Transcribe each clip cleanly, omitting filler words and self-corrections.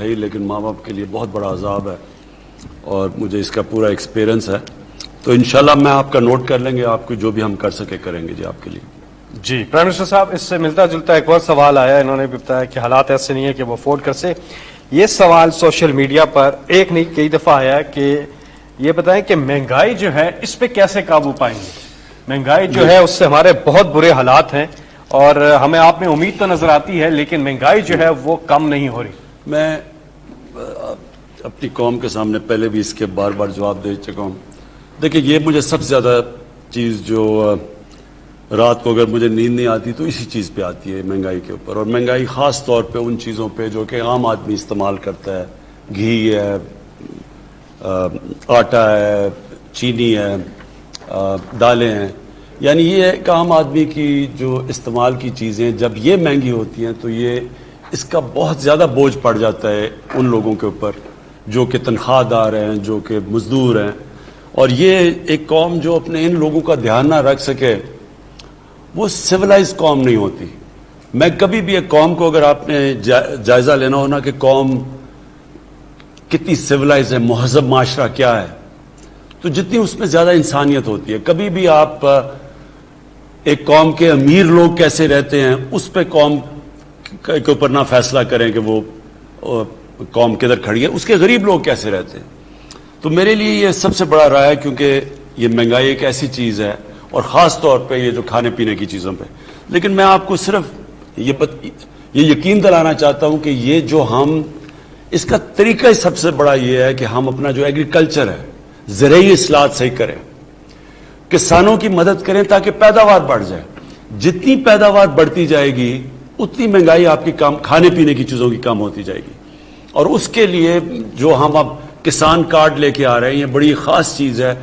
نہیں لیکن ماں باپ کے لیے بہت بڑا عذاب ہے اور مجھے اس کا پورا ایکسپیرینس ہے. تو انشاءاللہ میں آپ کا نوٹ کر لیں گے, آپ کو جو بھی ہم کر سکے کریں گے جی آپ کے لیے. جی پرائم منسٹر صاحب, اس سے ملتا جلتا ایک اور سوال آیا, انہوں نے بھی بتایا کہ حالات ایسے نہیں ہے کہ وہ افورڈ کر سے. یہ سوال سوشل میڈیا پر ایک نہیں کئی دفعہ آیا کہ یہ بتائیں کہ مہنگائی جو ہے اس پہ کیسے قابو پائیں گے. مہنگائی جو ہے اس سے ہمارے بہت برے حالات ہیں اور ہمیں آپ میں امید تو نظر آتی ہے لیکن مہنگائی جو ہے وہ کم نہیں ہو رہی. میں اپنی قوم کے سامنے پہلے بھی اس کے بار بار جواب دے چکا ہوں. دیکھیں یہ مجھے سب سے زیادہ چیز جو رات کو اگر مجھے نیند نہیں آتی تو اسی چیز پہ آتی ہے, مہنگائی کے اوپر. اور مہنگائی خاص طور پہ ان چیزوں پہ جو کہ عام آدمی استعمال کرتا ہے, گھی ہے, آٹا ہے, چینی ہے, دالیں ہیں. یعنی یہ ایک عام آدمی کی جو استعمال کی چیزیں جب یہ مہنگی ہوتی ہیں تو یہ اس کا بہت زیادہ بوجھ پڑ جاتا ہے ان لوگوں کے اوپر جو کہ تنخواہ دار ہیں, جو کہ مزدور ہیں. اور یہ ایک قوم جو اپنے ان لوگوں کا دھیان نہ رکھ سکے وہ سویلائز قوم نہیں ہوتی. میں کبھی بھی ایک قوم کو اگر آپ نے جائزہ لینا ہونا کہ قوم کتنی سویلائز ہے, مہذب معاشرہ کیا ہے, تو جتنی اس میں زیادہ انسانیت ہوتی ہے. کبھی بھی آپ ایک قوم کے امیر لوگ کیسے رہتے ہیں اس پہ قوم کے اوپر نہ فیصلہ کریں کہ وہ قوم کدھر کھڑی ہے, اس کے غریب لوگ کیسے رہتے ہیں. تو میرے لیے یہ سب سے بڑا رائے ہے کیونکہ یہ مہنگائی ایک ایسی چیز ہے اور خاص طور پہ یہ جو کھانے پینے کی چیزوں پہ. لیکن میں آپ کو صرف یہ یقین دلانا چاہتا ہوں کہ یہ جو ہم اس کا طریقہ سب سے بڑا یہ ہے کہ ہم اپنا جو ایگریکلچر ہے زرعی اصلاحات صحیح کریں, کسانوں کی مدد کریں تاکہ پیداوار بڑھ جائے. جتنی پیداوار بڑھتی جائے گی اتنی مہنگائی آپ کی کم, کھانے پینے کی چیزوں کی کم ہوتی جائے گی. اور اس کے لیے جو ہم اب کسان کارڈ لے کے آ رہے ہیں یہ بڑی خاص چیز ہے.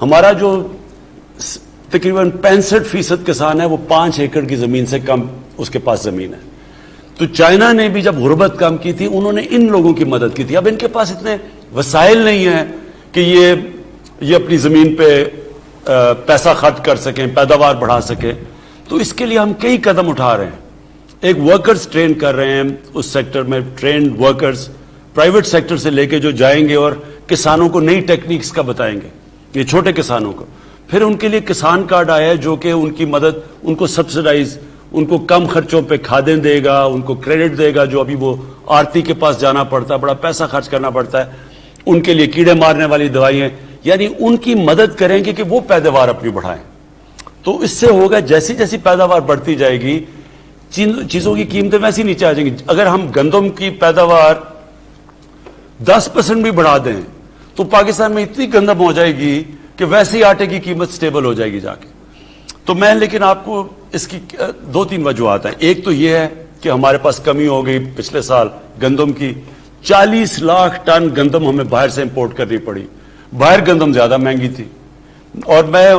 ہمارا جو تقریباً 65% کسان ہے وہ 5 ایکڑ کی زمین سے کم اس کے پاس زمین ہے. تو چائنا نے بھی جب غربت کم کی تھی انہوں نے ان لوگوں کی مدد کی تھی. اب ان کے پاس اتنے وسائل نہیں ہیں کہ یہ اپنی زمین پہ پیسہ خرچ کر سکیں, پیداوار بڑھا سکیں. تو اس کے لیے ہم کئی قدم اٹھا رہے ہیں. ایک ورکرز ٹرین کر رہے ہیں اس سیکٹر میں, ٹرینڈ ورکرز پرائیویٹ سیکٹر سے لے کے جو جائیں گے اور کسانوں کو نئی ٹیکنیکس کا بتائیں گے, یہ چھوٹے کسانوں کو. پھر ان کے لیے کسان کارڈ آیا ہے جو کہ ان کی مدد, ان کو سبسڈائز, ان کو کم خرچوں پہ کھادیں دے گا, ان کو کریڈٹ دے گا جو ابھی وہ آرتی کے پاس جانا پڑتا ہے, بڑا پیسہ خرچ کرنا پڑتا ہے. ان کے لیے کیڑے مارنے والی دوائیں, یعنی ان کی مدد کریں گے کہ وہ پیداوار اپنی بڑھائیں. تو اس سے ہوگا جیسی جیسی پیداوار بڑھتی جائے گی چیزوں کی قیمتیں ویسی نیچے آ جائیں گی. اگر ہم گندم کی پیداوار 10% بھی بڑھا دیں تو پاکستان میں اتنی گندم ہو جائے گی کہ ویسے ہی آٹے کی قیمت سٹیبل ہو جائے گی جا کے. تو میں لیکن آپ کو اس کی 2-3 وجوہات ہیں. ایک تو یہ ہے کہ ہمارے پاس کمی ہو گئی پچھلے سال گندم کی, 40 لاکھ ٹن گندم ہمیں باہر سے امپورٹ کرنی پڑی. باہر گندم زیادہ مہنگی تھی اور میں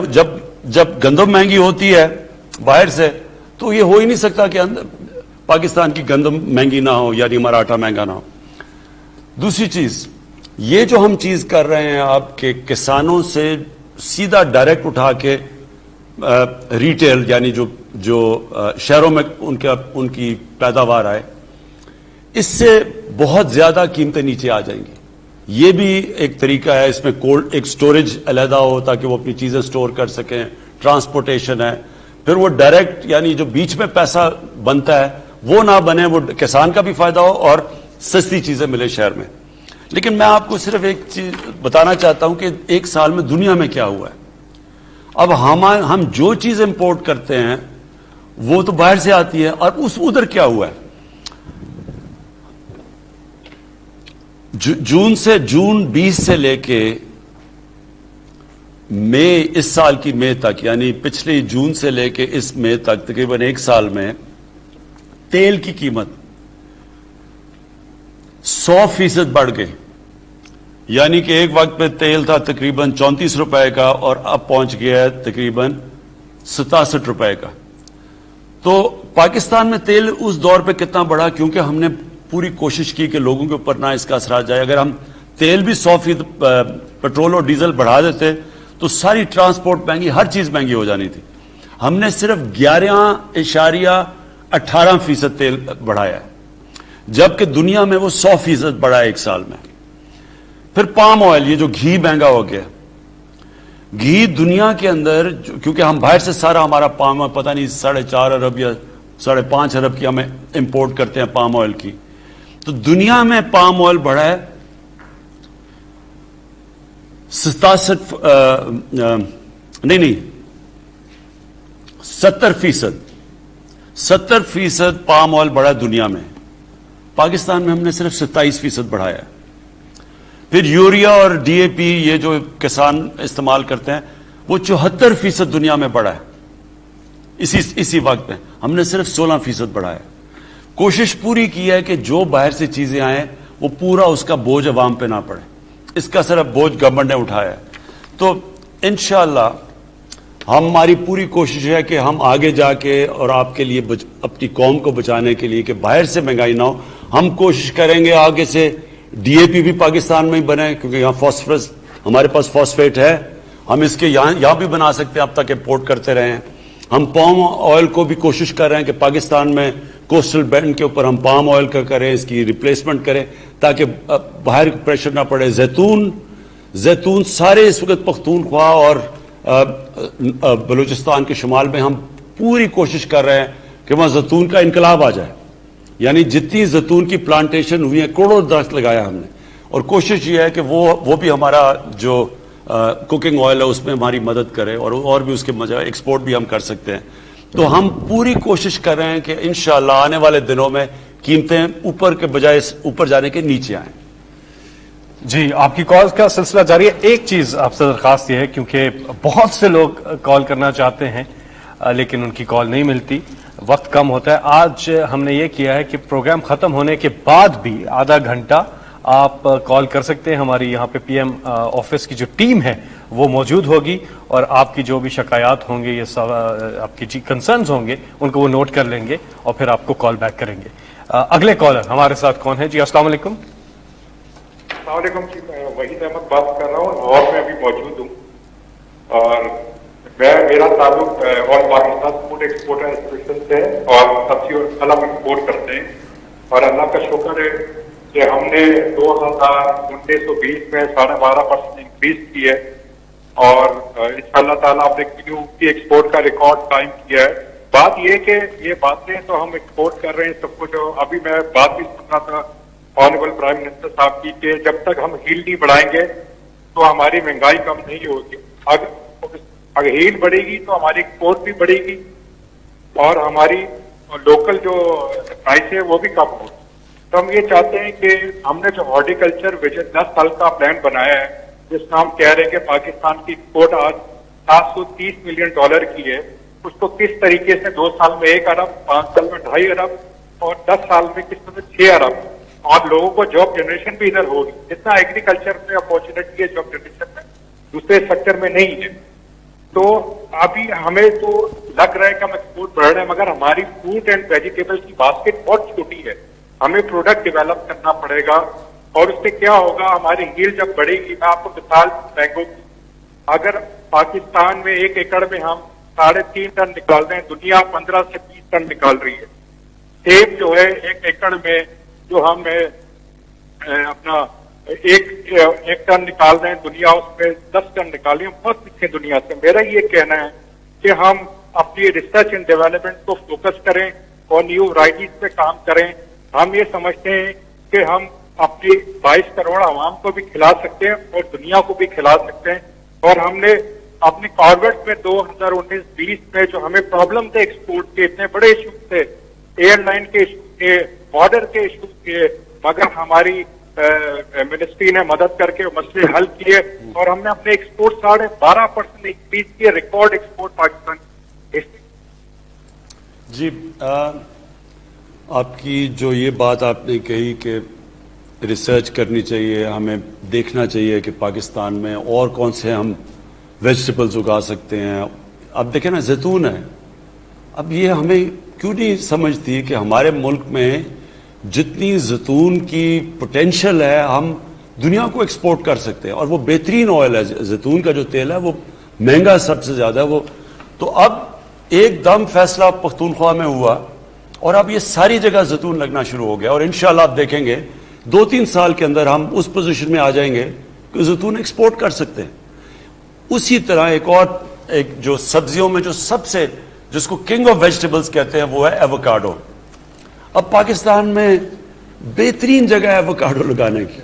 جب گندم مہنگی ہوتی ہے باہر سے تو یہ ہو ہی نہیں سکتا کہ پاکستان کی گندم مہنگی نہ ہو, یعنی ہمارا آٹا مہنگا نہ ہو. دوسری چیز یہ جو ہم چیز کر رہے ہیں آپ کے کسانوں سے سیدھا ڈائریکٹ اٹھا کے ریٹیل, یعنی جو شہروں میں ان کی پیداوار آئے, اس سے بہت زیادہ قیمتیں نیچے آ جائیں گی. یہ بھی ایک طریقہ ہے. اس میں کولڈ ایک سٹوریج علیحدہ ہو تاکہ وہ اپنی چیزیں سٹور کر سکیں, ٹرانسپورٹیشن ہے. پھر وہ ڈائریکٹ یعنی جو بیچ میں پیسہ بنتا ہے وہ نہ بنے, وہ کسان کا بھی فائدہ ہو اور سستی چیزیں ملے شہر میں. لیکن میں آپ کو صرف ایک چیز بتانا چاہتا ہوں کہ ایک سال میں دنیا میں کیا ہوا ہے. اب ہم جو چیز امپورٹ کرتے ہیں وہ تو باہر سے آتی ہے, اور ادھر کیا ہوا ہے. جون 20 سے لے کے مئی, اس سال کی مئی تک, یعنی پچھلی جون سے لے کے اس مئی تک تقریباً ایک سال میں تیل کی قیمت 100% بڑھ گئی. یعنی کہ ایک وقت پہ تیل تھا تقریباً 34 روپے کا اور اب پہنچ گیا ہے تقریباً 67 روپے کا. تو پاکستان میں تیل اس دور پہ کتنا بڑھا کیونکہ ہم نے پوری کوشش کی کہ لوگوں کے اوپر نہ اس کا اثرات جائے. اگر ہم تیل بھی 100% پیٹرول اور ڈیزل بڑھا دیتے تو ساری ٹرانسپورٹ مہنگی, ہر چیز مہنگی ہو جانی تھی. ہم نے صرف 11.18% تیل بڑھایا ہے. جبکہ دنیا میں وہ 100% بڑھا ہے ایک سال میں. پھر پام آئل, یہ جو گھی مہنگا ہو گیا, گھی دنیا کے اندر کیونکہ ہم باہر سے سارا ہمارا پام آئل پتہ نہیں 4.5 ارب یا 5.5 ارب کی ہمیں امپورٹ کرتے ہیں پام آئل کی, تو دنیا میں پام آئل بڑھا ہے 70% پام آئل بڑھا ہے دنیا میں. پاکستان میں ہم نے صرف 27% بڑھایا ہے. پھر یوریا اور ڈی اے پی یہ جو کسان استعمال کرتے ہیں وہ 74% دنیا میں بڑھا ہے اسی وقت میں, ہم نے صرف 16% بڑھایا ہے. کوشش پوری کی ہے کہ جو باہر سے چیزیں آئیں وہ پورا اس کا بوجھ عوام پہ نہ پڑے, اس کا صرف بوجھ گورنمنٹ نے اٹھایا ہے. تو انشاءاللہ ہماری پوری کوشش ہے کہ ہم آگے جا کے اور آپ کے لیے اپنی قوم کو بچانے کے لیے کہ باہر سے مہنگائی نہ ہو, ہم کوشش کریں گے آگے سے ڈی اے پی بھی پاکستان میں ہی بنے, کیونکہ یہاں فاسفورس ہمارے پاس فاسفیٹ ہے, ہم اس کے یہاں بھی بنا سکتے ہیں, اب تک امپورٹ کرتے رہے ہیں. ہم پام آئل کو بھی کوشش کر رہے ہیں کہ پاکستان میں کوسٹل بینڈ کے اوپر ہم پام آئل کا کریں, اس کی ریپلیسمنٹ کریں تاکہ باہر پریشر نہ پڑے. زیتون سارے اس وقت پختونخوا اور بلوچستان کے شمال میں ہم پوری کوشش کر رہے ہیں کہ وہاں زیتون کا انقلاب آ جائے. یعنی جتنی زیتون کی پلانٹیشن ہوئی ہیں, کروڑوں درخت لگایا ہم نے, اور کوشش یہ ہے کہ وہ بھی ہمارا جو کوکنگ آئل ہے اس میں ہماری مدد کرے, اور بھی اس کے ایکسپورٹ بھی ہم کر سکتے ہیں. تو ہم پوری کوشش کر رہے ہیں کہ انشاءاللہ آنے والے دنوں میں قیمتیں اوپر کے بجائے اوپر جانے کے نیچے آئیں. جی, آپ کی کال کا سلسلہ جاری ہے. ایک چیز آپ سے درخواست یہ ہے, کیونکہ بہت سے لوگ کال کرنا چاہتے ہیں لیکن ان کی کال نہیں ملتی, وقت کم ہوتا ہے. آج ہم نے یہ کیا ہے کہ پروگرام ختم ہونے کے بعد بھی آدھا گھنٹہ آپ کال کر سکتے ہیں. ہماری یہاں پہ پی ایم آفس کی جو ٹیم ہے وہ موجود ہوگی, اور آپ کی جو بھی شکایات ہوں گے, یہ آپ کی کنسرنز ہوں گے, ان کو وہ نوٹ کر لیں گے اور پھر آپ کو کال بیک کریں گے. اگلے کالر ہمارے ساتھ کون ہے؟ جی السلام علیکم. السلام علیکم جی, میں وحید احمد بات کر رہا ہوں, لاہور میں ابھی موجود ہوں, اور میرا تعلق آل پاکستان فوڈ ایکسپورٹر ایسوسیشن سے, اور سبزی اور پھل ایکسپورٹ کرتے ہیں. اور اللہ کا شکر ہے کہ ہم نے 2019-20 میں 12.5% انکریز کی ہے, اور انشاءاللہ تعالیٰ آپ نے کی ایکسپورٹ کا ریکارڈ قائم کیا ہے. بات یہ کہ یہ باتیں تو ہم ایکسپورٹ کر رہے ہیں سب کچھ. ابھی میں بات بھی سن رہا تھا آنریبل پرائم منسٹر صاحب کی کہ جب تک ہم ہیل نہیں بڑھائیں گے تو ہماری مہنگائی کم نہیں ہوگی. اگر ہیل بڑھے گی تو ہماری ایکسپورٹ بھی بڑھے گی, اور ہماری لوکل جو پرائس ہے وہ بھی کم ہوگی. تو ہم یہ چاہتے ہیں کہ ہم نے جو ہارٹیکلچر ویژن 10 سال کا پلان بنایا ہے, جس میں ہم کہہ رہے ہیں کہ پاکستان کی ایکسپورٹ آج $730 ملین کی ہے, اس کو کس طریقے سے 2 سال میں 1 ارب, 5 سال میں 2.5 ارب, اور 10 سال میں کس طرح 6 ارب, اور لوگوں کو جاب جنریشن بھی ادھر ہوگی. جتنا ایگریکلچر میں اپارچونیٹی ہے جاب جنریشن میں, دوسرے سیکٹر میں نہیں ہے. تو ابھی ہمیں تو لگ رہا ہے کہ ہم ایکسپورٹ بڑھ رہے ہیں, مگر ہماری فروٹ اینڈ ویجیٹیبل کی باسکٹ بہت چھوٹی ہے. ہمیں پروڈکٹ ڈیولپ کرنا پڑے گا, اور اس سے کیا ہوگا, ہماری ہیل جب بڑھے گی. میں آپ کو مثال مینگو کی, اگر پاکستان میں 1 ایکڑ میں ہم 3.5 ٹن نکال رہے ہیں, دنیا 15 سے 20 ٹن نکال رہی ہے. سیب جو ہے 1 ایکڑ میں جو ہم اپنا 1 ٹن نکال رہے ہیں, دنیا اس میں 10 ٹن نکال رہی ہے. بہت پیچھے دنیا سے. میرا یہ کہنا ہے کہ ہم اپنی ریسرچ اینڈ ڈیولپمنٹ کو فوکس کریں اور نیو ورائٹیز پہ کام کریں. ہم یہ سمجھتے ہیں کہ ہم اپنی 22 کروڑ عوام کو بھی کھلا سکتے ہیں اور دنیا کو بھی کھلا سکتے ہیں. اور ہم نے اپنی کاربٹ میں 2019-20 میں جو ہمیں پرابلم تھے ایکسپورٹ کے, اتنے بڑے ایشو تھے, ایئر لائن کے ایشو تھے, بارڈر کے ایشو تھے, مگر ہماری منسٹری نے مدد کر کے مسئلے حل کیے, اور ہم نے اپنے ایکسپورٹ 12.5% انکریز کیے, ریکارڈ ایکسپورٹ پاکستان. جی, آپ کی جو یہ بات آپ نے کہی کہ ریسرچ کرنی چاہیے, ہمیں دیکھنا چاہیے کہ پاکستان میں اور کون سے ہم ویجیٹیبلز اگا سکتے ہیں. اب دیکھیں نا, زیتون ہے, اب یہ ہمیں کیوں نہیں سمجھتی کہ ہمارے ملک میں جتنی زیتون کی پوٹینشل ہے ہم دنیا کو ایکسپورٹ کر سکتے ہیں, اور وہ بہترین آئل ہے. زیتون کا جو تیل ہے وہ مہنگا سب سے زیادہ ہے وہ. تو اب ایک دم فیصلہ پختونخوا میں ہوا, اور اب یہ ساری جگہ زیتون لگنا شروع ہو گیا, اور انشاءاللہ آپ دیکھیں گے 2-3 سال کے اندر ہم اس پوزیشن میں آ جائیں گے کہ زیتون ایکسپورٹ کر سکتے ہیں. اسی طرح ایک جو سبزیوں میں جو سب سے, جس کو کنگ آف ویجیٹیبلز کہتے ہیں, وہ ہے ایووکاڈو. اب پاکستان میں بہترین جگہ ہے ایووکاڈو لگانے کی.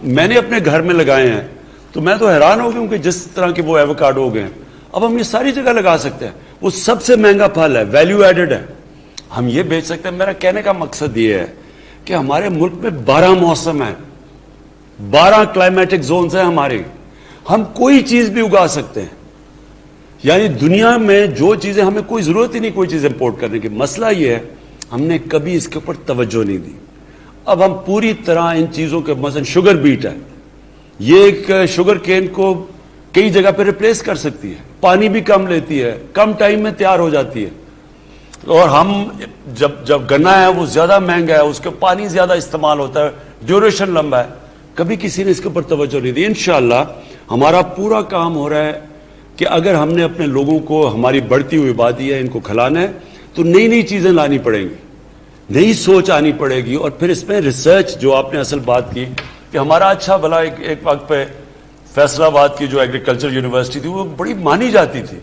میں نے اپنے گھر میں لگائے ہیں, تو میں تو حیران ہو گیا ہوں کہ جس طرح کے وہ ایووکاڈو ہو گئے ہیں. اب ہم یہ ساری جگہ لگا سکتے ہیں. وہ سب سے مہنگا پھل ہے, ویلیو ایڈڈ ہے, ہم یہ بیچ سکتے ہیں. میرا کہنے کا مقصد یہ ہے کہ ہمارے ملک میں 12 موسم ہیں, 12 کلائمیٹک زونز ہیں ہمارے. ہم کوئی چیز بھی اگا سکتے ہیں. یعنی دنیا میں جو چیزیں, ہمیں کوئی ضرورت ہی نہیں کوئی چیز امپورٹ کرنے کی. مسئلہ یہ ہے ہم نے کبھی اس کے اوپر توجہ نہیں دی. اب ہم پوری طرح ان چیزوں کے, مثلا شوگر بیٹ ہے, یہ ایک شوگر کین کو کئی جگہ پہ ریپلیس کر سکتی ہے, پانی بھی کم لیتی ہے, کم ٹائم میں تیار ہو جاتی ہے. اور ہم جب گنا ہے وہ زیادہ مہنگا ہے, اس کے پانی زیادہ استعمال ہوتا ہے, ڈیوریشن لمبا ہے. کبھی کسی نے اس کے اوپر توجہ نہیں دی. انشاءاللہ ہمارا پورا کام ہو رہا ہے کہ اگر ہم نے اپنے لوگوں کو, ہماری بڑھتی ہوئی آبادی ہے, ان کو کھلانا ہے, تو نئی نئی چیزیں لانی پڑیں گی, نئی سوچ آنی پڑے گی. اور پھر اس میں ریسرچ, جو آپ نے اصل بات کی کہ ہمارا اچھا بھلا ایک وقت پہ فیصل آباد کی جو ایگریکلچر یونیورسٹی تھی وہ بڑی مانی جاتی تھی,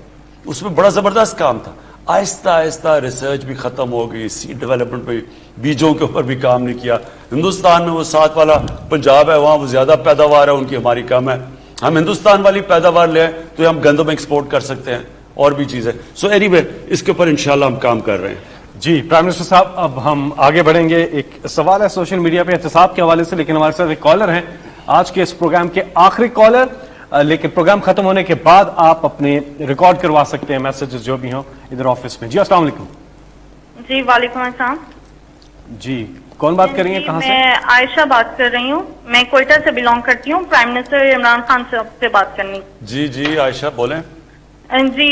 اس میں بڑا زبردست کام تھا. آہستہ آہستہ ریسرچ بھی ختم ہو گئی, سیڈ ڈیولپمنٹ پہ, بیجوں کے اوپر بھی کام نہیں کیا. ہندوستان میں وہ 7 والا پنجاب ہے, وہاں وہ زیادہ پیداوار ہے, ان کی ہماری کم ہے. ہم ہندوستان والی پیداوار لیں تو ہم گندم ایکسپورٹ کر سکتے ہیں, اور بھی چیزیں. سو اینی وے اس کے اوپر انشاءاللہ ہم کام کر رہے ہیں. جی پرائم منسٹر صاحب, اب ہم آگے بڑھیں گے. ایک سوال ہے سوشل میڈیا پہ احتساب کے حوالے سے, لیکن ہمارے ساتھ ایک کالر ہیں, آج کے اس پروگرام کے آخری کالر, لیکن پروگرام ختم ہونے کے بعد آپ اپنے ریکارڈ کروا سکتے ہیں میسجز جو بھی ہوں ادھر آفس میں. جی السلام علیکم. جی وعلیکم السلام. جی کون بات کر رہی ہیں, کہاں سے؟ میں عائشہ بات کر رہی ہوں, میں کوئٹہ سے بلانگ کرتی ہوں. پرائم منسٹر عمران خان صاحب سے بات کرنی. جی عائشہ بولیں. جی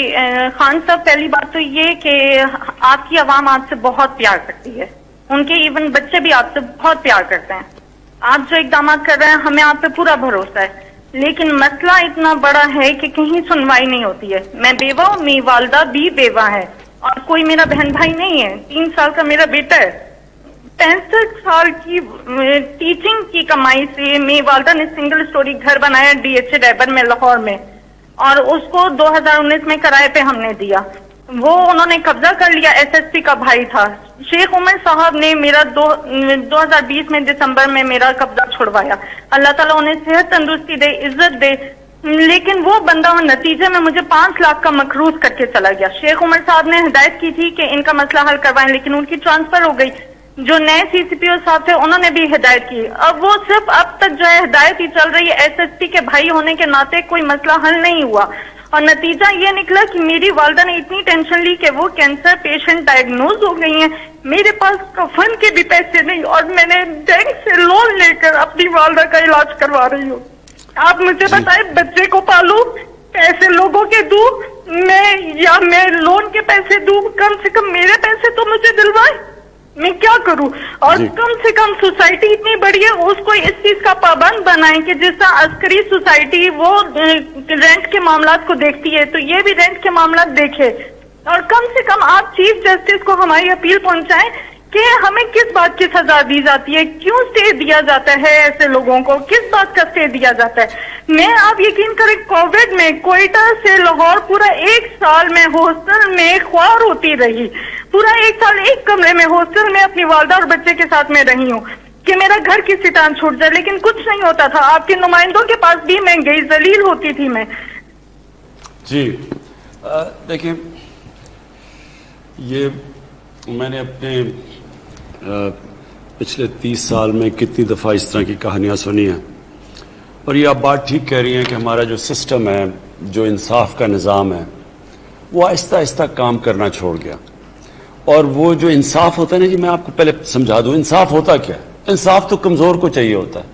خان صاحب, پہلی بات تو یہ کہ آپ کی عوام آپ سے بہت پیار کرتی ہے, ان کے ایون بچے بھی آپ سے بہت پیار کرتے ہیں. آپ جو اقدامات کر رہے ہیں ہمیں آپ پہ پورا بھروسہ ہے, لیکن مسئلہ اتنا بڑا ہے کہ کہیں سنوائی نہیں ہوتی ہے. میں بیوہ ہوں, میری والدہ بھی بیوہ ہے, اور کوئی میرا بہن بھائی نہیں ہے. 3 سال کا میرا بیٹا ہے. 65 سال کی ٹیچنگ کی کمائی سے میری والدہ نے سنگل سٹوری گھر بنایا DH ڈیبر میں, لاہور میں, اور اس کو 2019 میں کرائے پہ ہم نے دیا. وہ انہوں نے قبضہ کر لیا. SSP کا بھائی تھا شیخ عمر صاحب نے میرا 2020 میں دسمبر میں میرا قبضہ چھڑوایا. اللہ تعالیٰ انہیں صحت تندرستی دے, عزت دے. لیکن وہ بندہ نتیجے میں مجھے 5 لاکھ کا مقروض کر کے چلا گیا. شیخ عمر صاحب نے ہدایت کی تھی کہ ان کا مسئلہ حل کروائیں, لیکن ان کی ٹرانسفر ہو گئی. جو نئے CCPO صاحب تھے انہوں نے بھی ہدایت کی. اب وہ صرف اب تک جو ہے ہدایت ہی چل رہی ہے. SSP کے بھائی ہونے کے ناطے کوئی مسئلہ حل نہیں ہوا, اور نتیجہ یہ نکلا کہ میری والدہ نے اتنی ٹینشن لی کہ وہ کینسر پیشنٹ ڈائگنوز ہو گئی ہیں. میرے پاس کفن کے بھی پیسے نہیں, اور میں نے بینک سے لون لے کر اپنی والدہ کا علاج کروا رہی ہوں. آپ مجھے بتائیں, بچے کو پالوں, پیسے لوگوں کے دوں میں, یا میں لون کے پیسے دوں؟ کم سے کم میرے پیسے تو مجھے دلوائیں, میں کیا کروں؟ اور کم سے کم سوسائٹی اتنی بڑی ہے, اس کو اس چیز کا پابند بنائیں کہ جس طرح عسکری سوسائٹی وہ رینٹ کے معاملات کو دیکھتی ہے تو یہ بھی رینٹ کے معاملات دیکھے. اور کم سے کم آپ چیف جسٹس کو ہماری اپیل پہنچائیں کہ ہمیں کس بات کی سزا دی جاتی ہے, کیوں اسٹے دیا جاتا ہے ایسے لوگوں کو, کس بات کا اسٹے دیا جاتا ہے. میں آپ یقین کریں, کووڈ میں کوئٹہ سے لاہور پورا 1 سال میں ہاسٹل میں خوار ہوتی رہی. پورا 1 سال ایک کمرے میں ہاسٹل میں اپنی والدہ اور بچے کے ساتھ میں رہی ہوں کہ میرا گھر کسی ٹائم چھوٹ جائے, لیکن کچھ نہیں ہوتا تھا. آپ کے نمائندوں کے پاس بھی میں گئی, ذلیل ہوتی تھی میں. جی دیکھیں, یہ میں نے اپنے پچھلے 30 سال میں کتنی دفعہ اس طرح کی کہانیاں سنی ہیں, اور یہ آپ بات ٹھیک کہہ رہی ہیں کہ ہمارا جو سسٹم ہے, جو انصاف کا نظام ہے, وہ آہستہ آہستہ کام کرنا چھوڑ گیا. اور وہ جو انصاف ہوتا ہے نا جی, میں آپ کو پہلے سمجھا دوں انصاف ہوتا کیا ہے. انصاف تو کمزور کو چاہیے ہوتا ہے,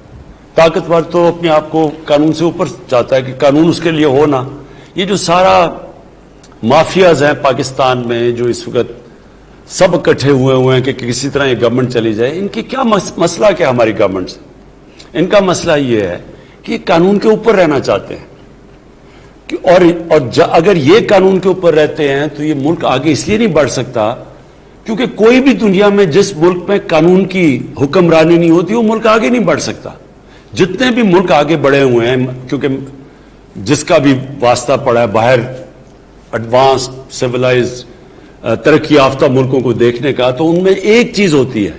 طاقتور تو اپنے آپ کو قانون سے اوپر چاہتا ہے کہ قانون اس کے لیے ہونا. یہ جو سارا مافیاز ہیں پاکستان میں, جو اس وقت سب اکٹھے ہوئے ہیں کہ کسی طرح یہ گورنمنٹ چلی جائے, ان کی کیا مسئلہ کیا ہماری گورنمنٹ سے؟ ان کا مسئلہ یہ ہے کہ قانون کے اوپر رہنا چاہتے ہیں, اور اگر یہ قانون کے اوپر رہتے ہیں تو یہ ملک آگے اس لیے نہیں بڑھ سکتا کیونکہ کوئی بھی دنیا میں جس ملک میں قانون کی حکمرانی نہیں ہوتی وہ ملک آگے نہیں بڑھ سکتا. جتنے بھی ملک آگے بڑھے ہوئے ہیں, کیونکہ جس کا بھی واسطہ پڑا ہے باہر ایڈوانس سویلائز ترقی یافتہ ملکوں کو دیکھنے کا, تو ان میں ایک چیز ہوتی ہے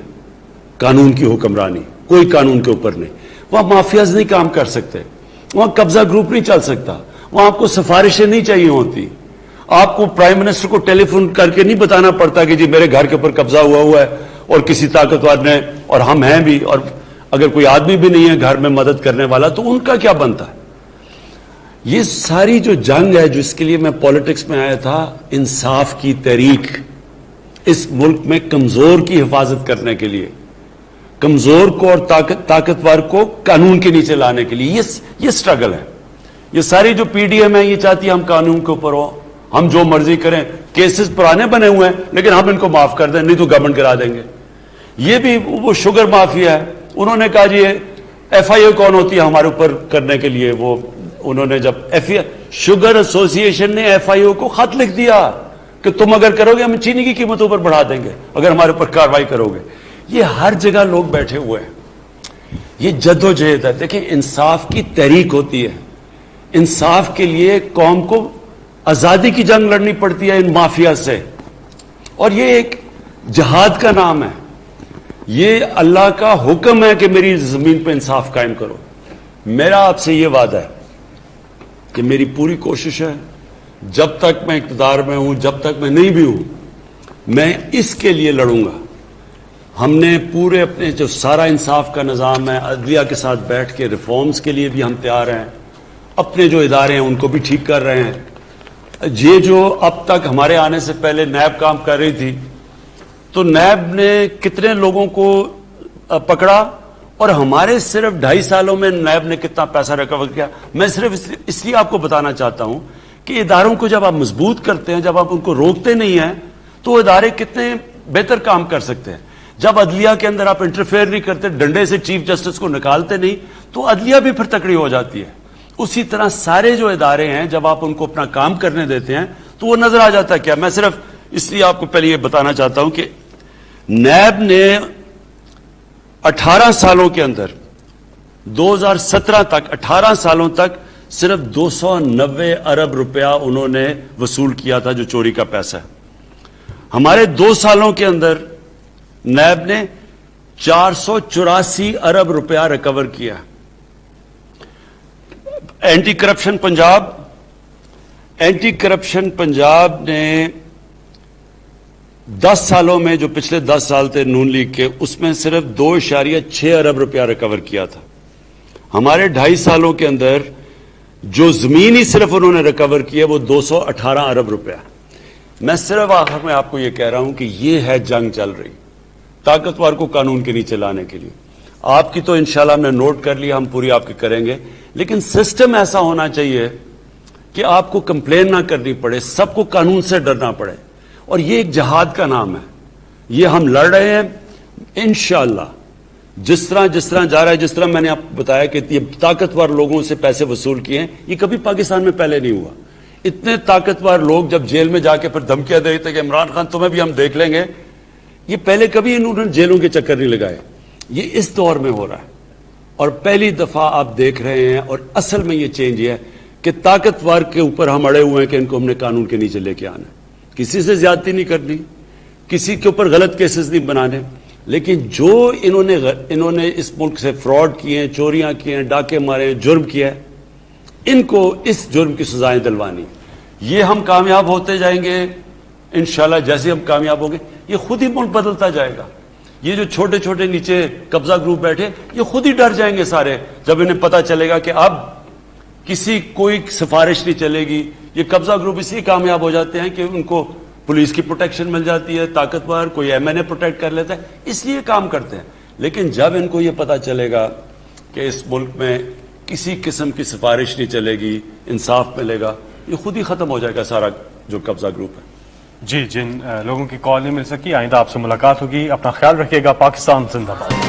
قانون کی حکمرانی. کوئی قانون کے اوپر نہیں. وہاں مافیاز نہیں کام کر سکتے, وہاں قبضہ گروپ نہیں چل سکتا, وہاں آپ کو سفارشیں نہیں چاہیے ہوتی. آپ کو پرائم منسٹر کو ٹیلی فون کر کے نہیں بتانا پڑتا کہ جی میرے گھر کے اوپر قبضہ ہوا ہے اور کسی طاقتور نے, اور ہم ہیں بھی, اور اگر کوئی آدمی بھی نہیں ہے گھر میں مدد کرنے والا تو ان کا کیا بنتا ہے. یہ ساری جو جنگ ہے جس کے لیے میں پالیٹکس میں آیا تھا, انصاف کی تحریک, اس ملک میں کمزور کی حفاظت کرنے کے لیے, کمزور کو اور طاقتور کو قانون کے نیچے لانے کے لیے یہ سٹرگل ہے. یہ ساری جو پی ڈی ایم ہے یہ چاہتی ہے ہم قانون کے اوپر ہو, ہم جو مرضی کریں. کیسز پرانے بنے ہوئے ہیں لیکن ہم ان کو معاف کر دیں, نہیں تو گورنمنٹ کرا دیں گے. یہ بھی وہ شوگر مافیا ہے, انہوں نے کہا جی ایف آئی او کون ہوتی ہے ہمارے اوپر کرنے کے لیے. وہ انہوں نے جب شوگر ایسوسی ایشن نے ایف آئی او کو خط لکھ دیا کہ تم اگر کرو گے ہم چینی کی قیمتوں پر بڑھا دیں گے اگر ہمارے اوپر کارروائی کرو گے. یہ ہر جگہ لوگ بیٹھے ہوئے ہیں. یہ جدوجہد ہے. دیکھیں انصاف کی تحریک ہوتی ہے, انصاف کے لیے قوم کو آزادی کی جنگ لڑنی پڑتی ہے ان مافیا سے, اور یہ ایک جہاد کا نام ہے. یہ اللہ کا حکم ہے کہ میری زمین پہ انصاف قائم کرو. میرا آپ سے یہ وعدہ ہے کہ میری پوری کوشش ہے جب تک میں اقتدار میں ہوں, جب تک میں نہیں بھی ہوں, میں اس کے لیے لڑوں گا. ہم نے پورے اپنے جو سارا انصاف کا نظام ہے عدلیہ کے ساتھ بیٹھ کے ریفارمز کے لیے بھی ہم تیار ہیں. اپنے جو ادارے ہیں ان کو بھی ٹھیک کر رہے ہیں. یہ جو اب تک ہمارے آنے سے پہلے نیب کام کر رہی تھی, تو نیب نے کتنے لوگوں کو پکڑا, اور ہمارے صرف 2.5 سالوں میں نیب نے کتنا پیسہ ریکور کیا. میں صرف اس لیے آپ کو بتانا چاہتا ہوں کہ اداروں کو جب آپ مضبوط کرتے ہیں, جب آپ ان کو روکتے نہیں ہیں, تو ادارے کتنے بہتر کام کر سکتے ہیں. جب عدلیہ کے اندر آپ انٹرفیئر نہیں کرتے, ڈنڈے سے چیف جسٹس کو نکالتے نہیں, تو عدلیہ بھی پھر تکڑی ہو جاتی ہے. اسی طرح سارے جو ادارے ہیں جب آپ ان کو اپنا کام کرنے دیتے ہیں تو وہ نظر آ جاتا ہے. کیا میں صرف اس لیے آپ کو پہلے یہ بتانا چاہتا ہوں کہ نیب نے 18 سالوں کے اندر 2017 تک 18 سالوں تک صرف 290 ارب روپیہ انہوں نے وصول کیا تھا جو چوری کا پیسہ ہے. ہمارے 2 سالوں کے اندر نیب نے 484 ارب روپیہ ریکور کیا. اینٹی کرپشن پنجاب نے 10 سالوں میں, جو پچھلے 10 سال تھے نون لیگ کے, اس میں صرف 2.6 ارب روپیہ ریکور کیا تھا. ہمارے 2.5 سالوں کے اندر جو زمین ہی صرف انہوں نے ریکور کیا وہ 218 ارب روپیہ. میں صرف آخر میں آپ کو یہ کہہ رہا ہوں کہ یہ ہے جنگ چل رہی طاقتور کو قانون کے نیچے لانے کے لیے. آپ کی تو انشاءاللہ ہم نے نوٹ کر لیا, ہم پوری آپ کی کریں گے, لیکن سسٹم ایسا ہونا چاہیے کہ آپ کو کمپلین نہ کرنی پڑے, سب کو قانون سے ڈرنا پڑے. اور یہ ایک جہاد کا نام ہے, یہ ہم لڑ رہے ہیں انشاءاللہ. جس طرح جا رہا ہے, جس طرح میں نے آپ کو بتایا کہ یہ طاقتور لوگوں سے پیسے وصول کیے ہیں, یہ کبھی پاکستان میں پہلے نہیں ہوا. اتنے طاقتور لوگ جب جیل میں جا کے پھر دھمکیاں دیتے کہ عمران خان تمہیں بھی ہم دیکھ لیں گے, یہ پہلے کبھی انہوں نے جیلوں کے چکر نہیں لگائے. یہ اس دور میں ہو رہا ہے اور پہلی دفعہ آپ دیکھ رہے ہیں. اور اصل میں یہ چینج یہ ہے کہ طاقتور کے اوپر ہم اڑے ہوئے ہیں کہ ان کو ہم نے قانون کے نیچے لے کے آنا ہے. کسی سے زیادتی نہیں کرنی, کسی کے اوپر غلط کیسز نہیں بنانے, لیکن جو انہوں نے اس ملک سے فراڈ کیے ہیں, چوریاں کی ہیں, ڈاکے مارے ہیں, جرم کیا ہے, ان کو اس جرم کی سزائیں دلوانی. یہ ہم کامیاب ہوتے جائیں گے انشاءاللہ. جیسے ہم کامیاب ہوں گے یہ خود ہی ملک بدلتا جائے گا. یہ جو چھوٹے چھوٹے نیچے قبضہ گروپ بیٹھے یہ خود ہی ڈر جائیں گے سارے, جب انہیں پتہ چلے گا کہ اب کوئی سفارش نہیں چلے گی. یہ قبضہ گروپ اس لیے کامیاب ہو جاتے ہیں کہ ان کو پولیس کی پروٹیکشن مل جاتی ہے, طاقتور کوئی ایم این اے پروٹیکٹ کر لیتا ہے, اس لیے کام کرتے ہیں. لیکن جب ان کو یہ پتہ چلے گا کہ اس ملک میں کسی قسم کی سفارش نہیں چلے گی, انصاف ملے گا, یہ خود ہی ختم ہو جائے گا سارا جو قبضہ گروپ ہے. جی, جن لوگوں کی کال نہیں مل سکی, آئندہ آپ سے ملاقات ہوگی. اپنا خیال رکھیے گا. پاکستان زندہ باد.